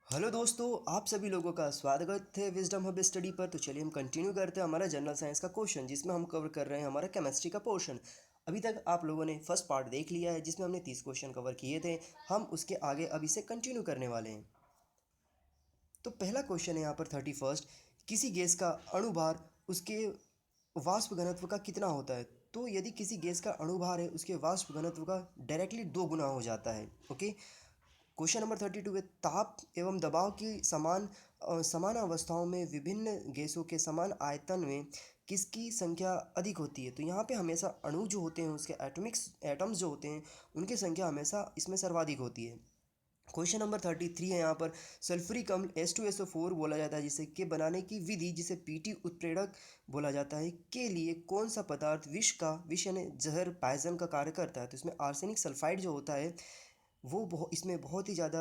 Hello दोस्तों, आप सभी लोगों का स्वागत है विजडम हब स्टडी पर। तो चलिए हम कंटिन्यू करते हैं हमारा जनरल साइंस का क्वेश्चन, जिसमें हम कवर कर रहे हैं हमारा केमिस्ट्री का पोर्शन। अभी तक आप लोगों ने फर्स्ट पार्ट देख लिया है, जिसमें हमने 30 क्वेश्चन कवर किए थे। हम उसके आगे अभी से कंटिन्यू करने वाले हैं। तो पहला क्वेश्चन है यहाँ पर 31। किसी गैस का अणुभार उसके वाष्प घनत्व का कितना होता है? तो यदि किसी गैस का अणुभार है, उसके वाष्प घनत्व का डायरेक्टली 2 गुना हो जाता है। ओके। क्वेश्चन नंबर 32 है, ताप एवं दबाव की समान अवस्थाओं में विभिन्न गैसों के समान आयतन में किसकी संख्या अधिक होती है? तो यहाँ पे हमेशा अणु जो होते हैं, उसके एटम्स जो होते हैं, उनकी संख्या हमेशा इसमें सर्वाधिक होती है। क्वेश्चन नंबर 33 है यहाँ पर, सल्फ्यूरिक अम्ल H2SO4 बोला जाता है जिसे के बनाने की विधि, जिसे पीटी उत्प्रेरक बोला जाता है, के लिए कौन सा पदार्थ विष यानी जहर पायजन का कार्य करता है? तो इसमें आर्सेनिक सल्फाइड जो होता है वो इसमें बहुत ही ज़्यादा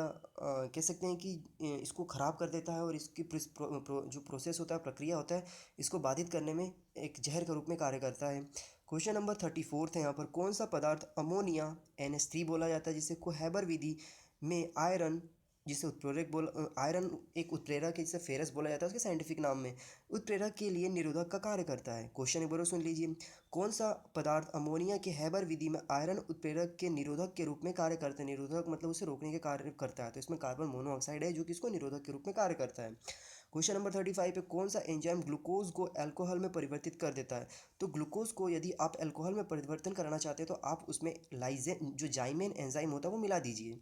कह सकते हैं कि इसको ख़राब कर देता है, और इसकी जो प्रोसेस होता है, प्रक्रिया होता है, इसको बाधित करने में एक जहर के रूप में कार्य करता है। क्वेश्चन नंबर 34 है यहाँ पर, कौन सा पदार्थ अमोनिया NH3 बोला जाता है, जिसे कोहेबर विधि में आयरन, जिसे उत्प्रेरक आयरन एक उत्प्रेरक है, जिसे फेरस बोला जाता है उसके साइंटिफिक नाम में, उत्प्रेरक के लिए निरोधक का कार्य करता है। क्वेश्चन एक बार सुन लीजिए, कौन सा पदार्थ अमोनिया के हैबर विधि में आयरन उत्प्रेरक के निरोधक के रूप में कार्य करता है? निरोधक मतलब उसे रोकने के कार्य करता है। तो इसमें कार्बन मोनोऑक्साइड है जो कि इसको निरोधक के रूप में कार्य करता है। क्वेश्चन नंबर 35 पे, कौन सा एंजाइम ग्लूकोज को अल्कोहल में परिवर्तित कर देता है? तो ग्लूकोज को यदि आप अल्कोहल में परिवर्तन करना चाहते हैं, तो आप उसमें लाइजेन जो जाइमेन एंजाइम होता है वो मिला दीजिए,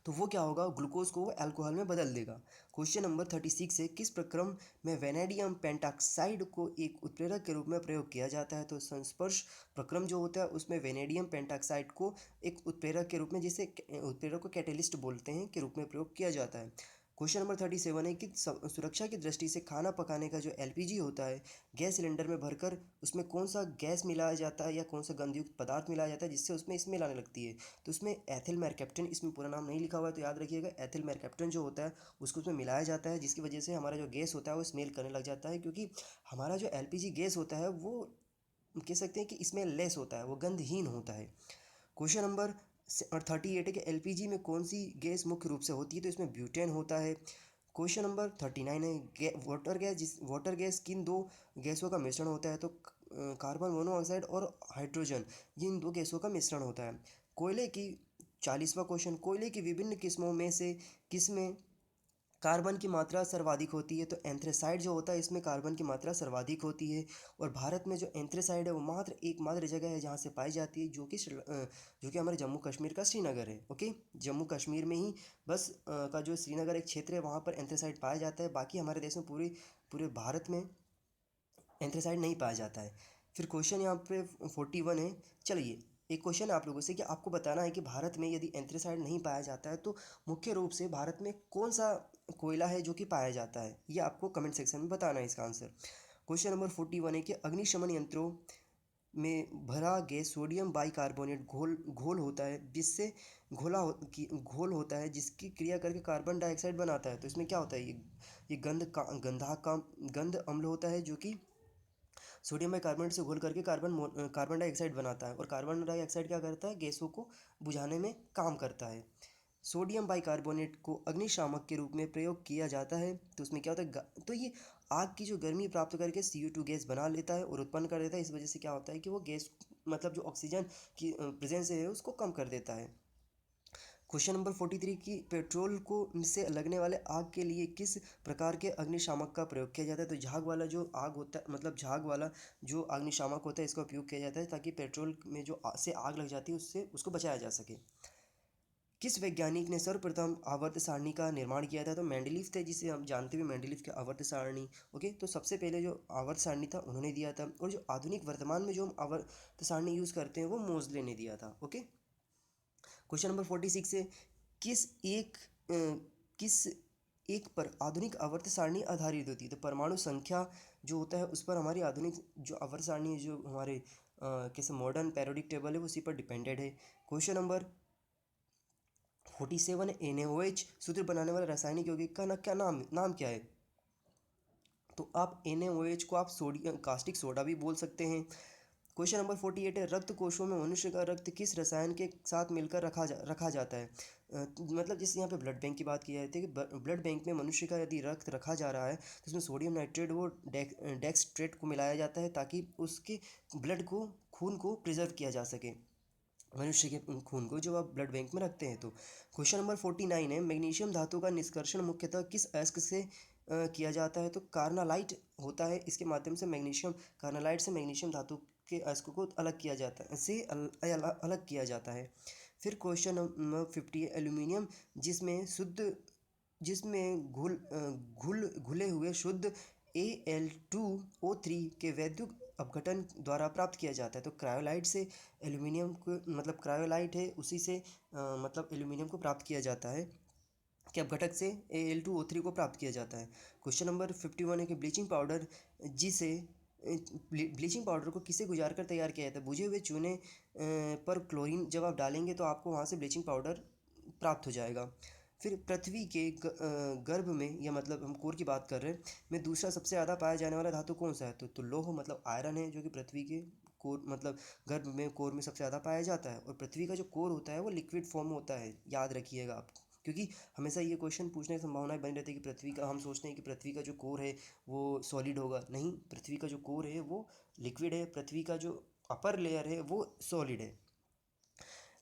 तो वो क्या होगा, ग्लूकोज को वो अल्कोहल में बदल देगा। क्वेश्चन नंबर 36 है, किस प्रक्रम में वेनेडियम पेंटाक्साइड को एक उत्प्रेरक के रूप में प्रयोग किया जाता है? तो संस्पर्श प्रक्रम जो होता है उसमें वेनेडियम पेंटाक्साइड को एक उत्प्रेरक के रूप में, जिसे उत्प्रेरक को कैटेलिस्ट बोलते हैं, के रूप में प्रयोग किया जाता है। क्वेश्चन नंबर 37 है कि सुरक्षा की दृष्टि से खाना पकाने का जो LPG होता है, गैस सिलेंडर में भरकर उसमें कौन सा गैस मिलाया जाता है या कौन सा गंधयुक्त पदार्थ मिलाया जाता है जिससे उसमें स्मेल आने लगती है? तो उसमें एथिल मेरकैप्टन, इसमें पूरा नाम नहीं लिखा हुआ है तो याद रखिएगा, एथिल मेरकैप्टन जो होता है उसको उसमें मिलाया जाता है, जिसकी वजह से हमारा जो गैस होता है वो स्मेल करने लग जाता है, क्योंकि हमारा जो LPG गैस होता है वो कह सकते हैं कि स्मेल लेस होता है, वो गंधहीन होता है। क्वेश्चन नंबर 38 है कि LPG में कौन सी गैस मुख्य रूप से होती है? तो इसमें ब्यूटेन होता है। क्वेश्चन नंबर 39 है, वाटर गैस किन दो गैसों का मिश्रण होता है? तो कार्बन मोनोऑक्साइड और हाइड्रोजन, ये इन दो गैसों का मिश्रण होता है। कोयले की 40वां क्वेश्चन, कोयले की विभिन्न किस्मों में से किसमें कार्बन की मात्रा सर्वाधिक होती है? तो एंथ्रेसाइड जो होता है इसमें कार्बन की मात्रा सर्वाधिक होती है। और भारत में जो एंथ्रेसाइड है वो मात्र एकमात्र जगह है जहाँ से पाई जाती है, जो कि हमारे जम्मू कश्मीर का श्रीनगर है। ओके, जम्मू कश्मीर में ही बस का जो श्रीनगर एक क्षेत्र है वहाँ पर एंथ्रेसाइड पाया जाता है, बाकी हमारे देश में पूरे पूरे भारत में एंथ्रेसाइड नहीं पाया जाता है। फिर क्वेश्चन यहाँ पे 41 है। चलिए, एक क्वेश्चन है आप लोगों से कि आपको बताना है कि भारत में यदि एंथ्रेसाइड नहीं पाया जाता है तो मुख्य रूप से भारत में कौन सा कोयला है जो कि पाया जाता है? ये आपको कमेंट सेक्शन में बताना है इसका आंसर। क्वेश्चन नंबर 41 है कि अग्निशमन यंत्रों में भरा गैस सोडियम बाइकार्बोनेट घोल घोल होता है, जिससे घोल होता है जिसकी क्रिया करके कार्बन डाइऑक्साइड बनाता है। तो इसमें क्या होता है, ये गंध अम्ल होता है, जो कि सोडियम बाइकार्बोनेट से घोल करके कार्बन डाइऑक्साइड बनाता है, और कार्बन डाइऑक्साइड क्या करता है, गैसों को बुझाने में काम करता है। सोडियम बाइकार्बोनेट को अग्निशामक के रूप में प्रयोग किया जाता है। तो उसमें क्या होता है, तो ये आग की जो गर्मी प्राप्त करके CO2 गैस बना लेता है और उत्पन्न कर देता है। इस वजह से क्या होता है कि वो गैस मतलब जो ऑक्सीजन की प्रेजेंस है उसको कम कर देता है। क्वेश्चन नंबर 43 की पेट्रोल को से लगने वाले आग के लिए किस प्रकार के अग्निशामक का प्रयोग किया जाता है? तो झाग वाला जो आग होता है, मतलब झाग वाला जो अग्निशामक होता है, इसका उपयोग किया जाता है ताकि पेट्रोल में जो से आग लग जाती है उससे उसको बचाया जा सके। किस वैज्ञानिक ने सर्वप्रथम आवर्त सारणी का निर्माण किया था? तो मेंडलीव थे, जिसे हम जानते हुए मेंडलीव की आवर्त सारणी। ओके, तो सबसे पहले जो आवर्त सारणी था उन्होंने दिया था, और जो आधुनिक वर्तमान में जो हम आवर्त सारणी यूज़ करते हैं वो मोजले ने दिया था। ओके। क्वेश्चन नंबर 46 है, किस एक किस एक पर आधुनिक आवर्त सारणी आधारित होती है? तो परमाणु संख्या जो होता है उस पर हमारी आधुनिक जो आवर्त सारणी है, जो हमारे कैसे मॉडर्न पेरियोडिक टेबल है, उसी पर डिपेंडेड है। क्वेश्चन नंबर 47 NaOH सूत्र बनाने वाले रासायनिक यौगिक का क्या नाम क्या है? तो आप NaOH को आप सोडियम कास्टिक सोडा भी बोल सकते हैं। क्वेश्चन नंबर 48 है, रक्त कोशों में मनुष्य का रक्त किस रसायन के साथ मिलकर रखा जाता है? मतलब जैसे यहाँ पे ब्लड बैंक की बात की जाती है कि ब्लड बैंक में मनुष्य का यदि रक्त रखा जा रहा है तो उसमें सोडियम नाइट्रेट वो डेक्सट्रेट को मिलाया जाता है ताकि उसके ब्लड को खून को प्रिजर्व किया जा सके, मनुष्य के खून को जो आप ब्लड बैंक में रखते हैं। तो क्वेश्चन नंबर 49 है, मैग्नीशियम धातु का निष्कर्षण मुख्यतः किस अयस्क से किया जाता है? तो कार्नालाइट होता है, इसके माध्यम से मैग्नीशियम, कार्नालाइट से मैग्नीशियम धातु के अयस्क को अलग किया जाता है, अलग किया जाता है। फिर क्वेश्चन नंबर 50 है, एल्यूमिनियम जिसमें घुले हुए शुद्ध Al2O3 के वैद्युत अपघटन द्वारा प्राप्त किया जाता है। तो क्रायोलाइट से एल्यूमिनियम को, मतलब क्रायोलाइट है उसी से मतलब एल्यूमिनियम को प्राप्त किया जाता है, के अपघटक से Al2O3 को प्राप्त किया जाता है। क्वेश्चन नंबर 51 है कि ब्लीचिंग पाउडर को किसे गुजार कर तैयार किया जाता है? बुझे हुए चूने पर क्लोरीन जब आप डालेंगे तो आपको वहाँ से ब्लीचिंग पाउडर प्राप्त हो जाएगा। फिर पृथ्वी के गर्भ में, या मतलब हम कोर की बात कर रहे हैं, में दूसरा सबसे ज़्यादा पाया जाने वाला धातु कौन सा है? तो लोह मतलब आयरन है, जो कि पृथ्वी के कोर मतलब गर्भ में, कोर में सबसे ज़्यादा पाया जाता है। और पृथ्वी का जो कोर होता है वो लिक्विड फॉर्म में होता है, याद रखिएगा आप, क्योंकि हमेशा ये क्वेश्चन पूछने की संभावनाएं बनी रहती है कि पृथ्वी का, हम सोचते हैं कि पृथ्वी का जो कोर है वो सॉलिड होगा, नहीं, पृथ्वी का जो कोर है वो लिक्विड है, पृथ्वी का जो अपर लेयर है वो सॉलिड है।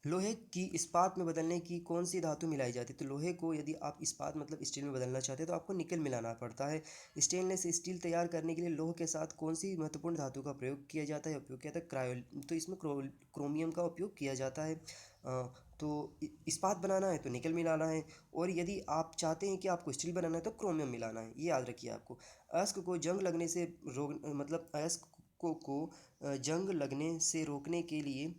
लोहे की इस्पात में बदलने की कौन सी धातु मिलाई जाती है? तो लोहे को यदि आप इस्पात मतलब स्टील में बदलना चाहते हैं तो आपको निकल मिलाना पड़ता है। स्टेनलेस स्टील तैयार करने के लिए लोह के साथ कौन सी महत्वपूर्ण धातु का प्रयोग किया जाता है? उपयोग किया जाता है तो इसमें क्रोमियम का उपयोग किया जाता है। तो इस्पात बनाना है तो निकल मिलाना है, और यदि आप चाहते हैं कि आपको स्टील बनाना है तो क्रोमियम मिलाना है, ये याद रखिए आपको। अयस्क को जंग लगने से रोक मतलब अयस्क को जंग लगने से रोकने के लिए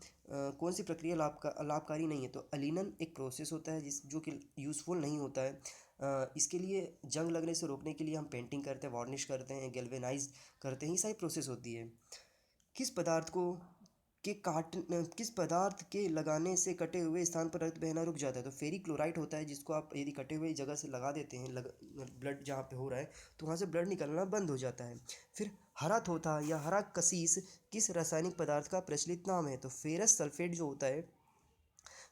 कौन सी प्रक्रिया लाभकारी नहीं है? तो अलीनन एक प्रोसेस होता है जो कि यूज़फुल नहीं होता है। इसके लिए जंग लगने से रोकने के लिए हम पेंटिंग करते हैं, वार्निश करते हैं, गैल्वेनाइज करते हैं, ये सारी प्रोसेस होती है। किस पदार्थ को किस पदार्थ के लगाने से कटे हुए स्थान पर रक्त बहना रुक जाता है? तो फेरी क्लोराइड होता है, जिसको आप यदि कटे हुए जगह से लगा देते हैं, ब्लड जहाँ पे हो रहा है तो वहाँ से ब्लड निकलना बंद हो जाता है। फिर हरा थोथा या हरा कसीस किस रासायनिक पदार्थ का प्रचलित नाम है? तो फेरस सल्फेट जो होता है,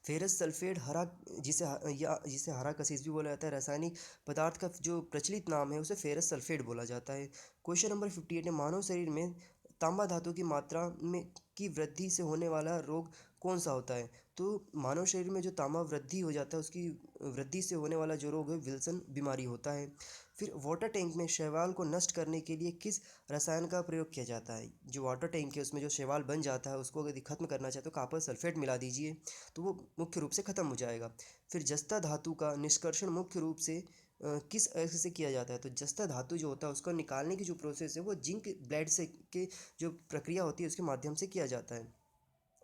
फेरस सल्फेट हरा, जिसे हरा कसीस भी बोला जाता है, रासायनिक पदार्थ का जो प्रचलित नाम है उसे फेरस सल्फेट बोला जाता है। क्वेश्चन नंबर 58 है, मानव शरीर में तांबा धातु की मात्रा में की वृद्धि से होने वाला रोग कौन सा होता है? तो मानव शरीर में जो तांबा वृद्धि हो जाता है, उसकी वृद्धि से होने वाला जो रोग है विल्सन बीमारी होता है। फिर वाटर टैंक में शैवाल को नष्ट करने के लिए किस रसायन का प्रयोग किया जाता है? जो वाटर टैंक है उसमें जो शैवाल बन जाता है उसको यदि खत्म करना चाहते हो तो कॉपर सल्फेट मिला दीजिए, तो वो मुख्य रूप से ख़त्म हो जाएगा। फिर जस्ता धातु का निष्कर्षण मुख्य रूप से किस अयस्क से किया जाता है? तो जस्ता धातु जो होता है उसको निकालने की जो प्रोसेस है वो जिंक ब्लेड से के जो प्रक्रिया होती है उसके माध्यम से किया जाता है।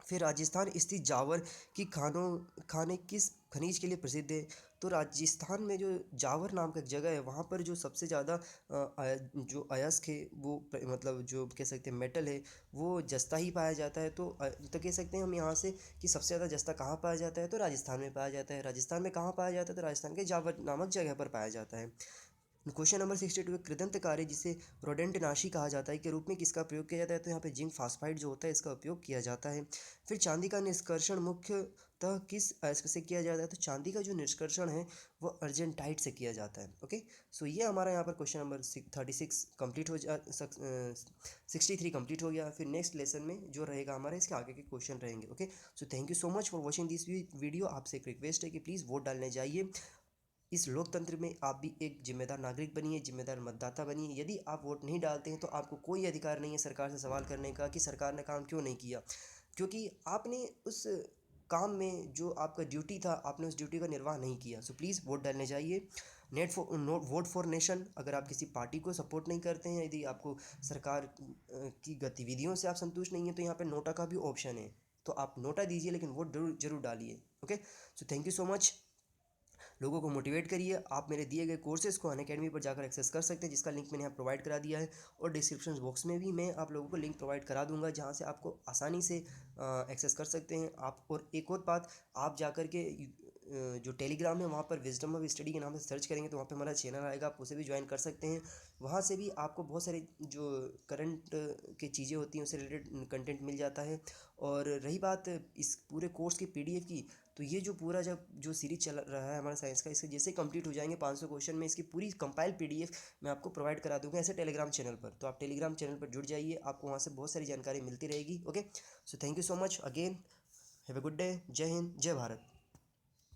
फिर राजस्थान स्थित जावर की खाने किस खनिज के लिए प्रसिद्ध है? तो राजस्थान में जो जावर नाम का एक जगह है वहाँ पर जो सबसे ज़्यादा जो अयस्क है वो मतलब जो कह सकते हैं मेटल है वो जस्ता ही पाया जाता है। तो कह सकते हैं हम यहाँ से कि सबसे ज़्यादा जस्ता कहाँ पाया जाता है? तो राजस्थान में पाया जाता है। राजस्थान में कहाँ पाया जाता है? तो राजस्थान के जावर नामक जगह पर पाया जाता है। क्वेश्चन नंबर 62, कृदंतकारी जिसे रोडेंटनाशी कहा जाता है के रूप में किसका प्रयोग किया जाता है? तो यहाँ पे जिंक फास्फाइड जो होता है इसका उपयोग किया जाता है। फिर चांदी का निष्कर्षण मुख्यतः किस अयस्क से किया जाता है? तो चांदी का जो निष्कर्षण है वो अर्जेंटाइट से किया जाता है। ओके, सो ये हमारा यहाँ पर क्वेश्चन नंबर 36 कंप्लीट हो जा 63 कंप्लीट हो गया। फिर नेक्स्ट लेसन में जो रहेगा हमारा इसके आगे के क्वेश्चन रहेंगे। Okay, so thank you so much for watching this video. आपसे एक रिक्वेस्ट है कि प्लीज़ वोट डालने जाइए। इस लोकतंत्र में आप भी एक जिम्मेदार नागरिक बनिए, जिम्मेदार मतदाता बनिए। यदि आप वोट नहीं डालते हैं तो आपको कोई अधिकार नहीं है सरकार से सवाल करने का कि सरकार ने काम क्यों नहीं किया, क्योंकि आपने उस काम में जो आपका ड्यूटी था आपने उस ड्यूटी का निर्वाह नहीं किया। सो प्लीज़ वोट डालने जाइए। Vote for nation. अगर आप किसी पार्टी को सपोर्ट नहीं करते हैं, यदि आपको सरकार की गतिविधियों से आप संतुष्ट नहीं हैं, तो यहाँ पे नोटा का भी ऑप्शन है, तो आप नोटा दीजिए लेकिन वोट जरूर जरूर डालिए। Okay, so thank you so much. लोगों को मोटिवेट करिए। आप मेरे दिए गए कोर्सेज़ को अनअकैडमी पर जाकर एक्सेस कर सकते हैं, जिसका लिंक मैंने यहाँ प्रोवाइड करा दिया है, और डिस्क्रिप्शन बॉक्स में भी मैं आप लोगों को लिंक प्रोवाइड करा दूंगा जहाँ से आपको आसानी से एक्सेस कर सकते हैं आप। और एक और बात, आप जाकर के जो टेलीग्राम है वहाँ पर विजडम ऑफ स्टडी के नाम से सर्च करेंगे तो वहाँ पे हमारा चैनल आएगा, आप उसे भी ज्वाइन कर सकते हैं। वहाँ से भी आपको बहुत सारे जो करंट की चीज़ें होती हैं उससे रिलेटेड कंटेंट मिल जाता है। और रही बात इस पूरे कोर्स की पीडीएफ की, तो ये जो पूरा जब जो सीरीज चल रहा है हमारा साइंस का, इसके जैसे कंप्लीट हो जाएंगे 500 क्वेश्चन में इसकी पूरी कंपाइल पीडीएफ मैं आपको प्रोवाइड करा दूंगा ऐसे टेलीग्राम चैनल पर। तो आप टेलीग्राम चैनल पर जुड़ जाइए, आपको वहाँ से बहुत सारी जानकारी मिलती रहेगी। Okay, so thank you so much again, have a good day, जय हिंद, जय भारत।